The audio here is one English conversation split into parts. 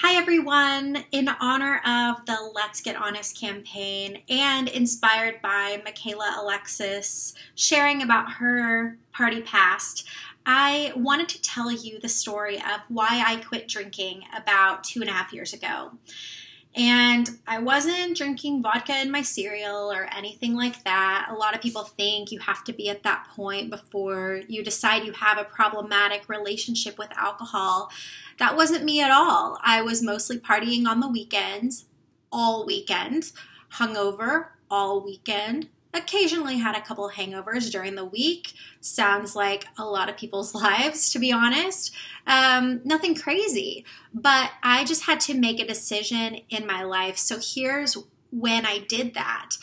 Hi everyone! In honor of the Let's Get Honest campaign and inspired by Michaela Alexis sharing about her party past, I wanted to tell you the story of why I quit drinking about 2.5 years ago. And I wasn't drinking vodka in my cereal or anything like that. A lot of people think you have to be at that point before you decide you have a problematic relationship with alcohol. That wasn't me at all. I was mostly partying on the weekends, all weekend, hungover all weekend. Occasionally had a couple hangovers during the week. Sounds like a lot of people's lives, to be honest. Nothing crazy, but I just had to make a decision in my life. So here's when I did that.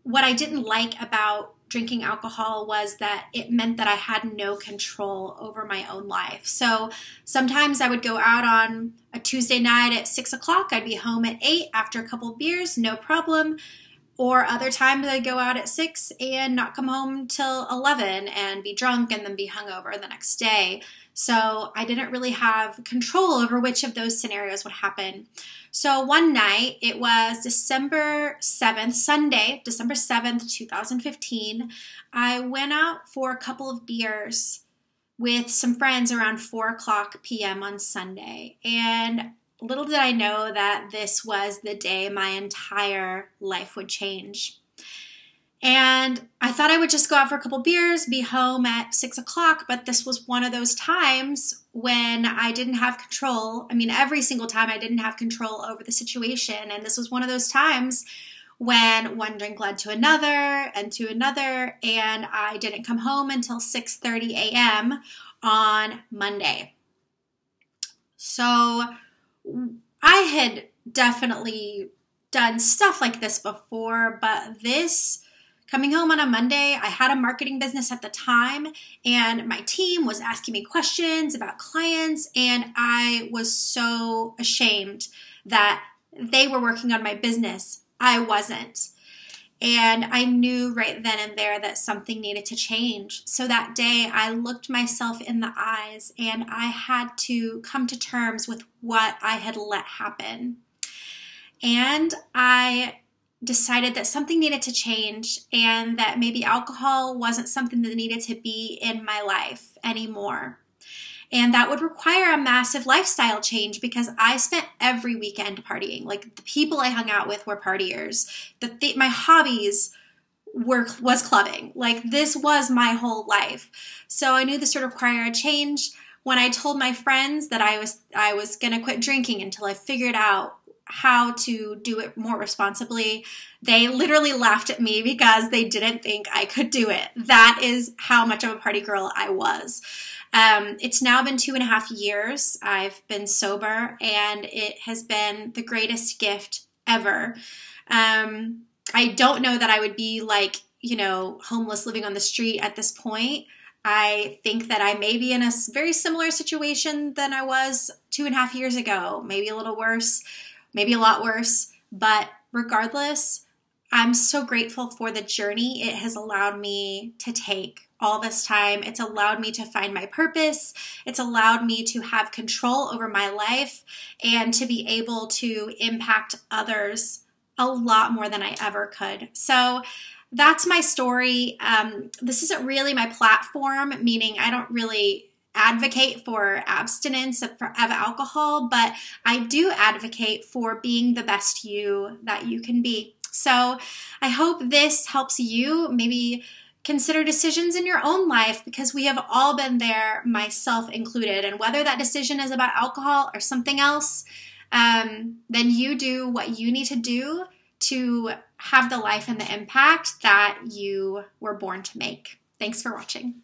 What I didn't like about drinking alcohol was that it meant that I had no control over my own life. So sometimes I would go out on a Tuesday night at 6 o'clock. I'd be home at 8 after a couple of beers, no problem. Or other times I'd go out at 6 and not come home till 11 and be drunk and then be hungover the next day. So I didn't really have control over which of those scenarios would happen. So one night, it was December 7th, Sunday, December 7th, 2015, I went out for a couple of beers with some friends around 4 p.m. on Sunday. And little did I know that this was the day my entire life would change. And I thought I would just go out for a couple beers, be home at 6 o'clock, but this was one of those times when I didn't have control. I mean, every single time I didn't have control over the situation. And this was one of those times when one drink led to another, and I didn't come home until 6:30 a.m. on Monday. So I had definitely done stuff like this before, but coming home on a Monday, I had a marketing business at the time, and my team was asking me questions about clients, and I was so ashamed that they were working on my business. I wasn't. And I knew right then and there that something needed to change. So that day, I looked myself in the eyes, and I had to come to terms with what I had let happen. And I decided that something needed to change and that maybe alcohol wasn't something that needed to be in my life anymore. And that would require a massive lifestyle change because I spent every weekend partying. Like, the people I hung out with were partiers. My hobbies was clubbing. Like, this was my whole life. So I knew this would require a change. When I told my friends that I was going to quit drinking until I figured out how to do it more responsibly, they literally laughed at me because they didn't think I could do it. That is how much of a party girl I was. It's now been 2.5 years. I've been sober, and it has been the greatest gift ever. I don't know that I would be homeless living on the street at this point. I think that I may be in a very similar situation than I was 2.5 years ago, maybe a little worse, maybe a lot worse, but regardless, I'm so grateful for the journey it has allowed me to take all this time. It's allowed me to find my purpose. It's allowed me to have control over my life and to be able to impact others a lot more than I ever could. So that's my story. This isn't really my platform, meaning I don't really advocate for abstinence of alcohol, but I do advocate for being the best you that you can be. So I hope this helps you maybe consider decisions in your own life, because we have all been there, myself included. And whether that decision is about alcohol or something else, then you do what you need to do to have the life and the impact that you were born to make. Thanks for watching.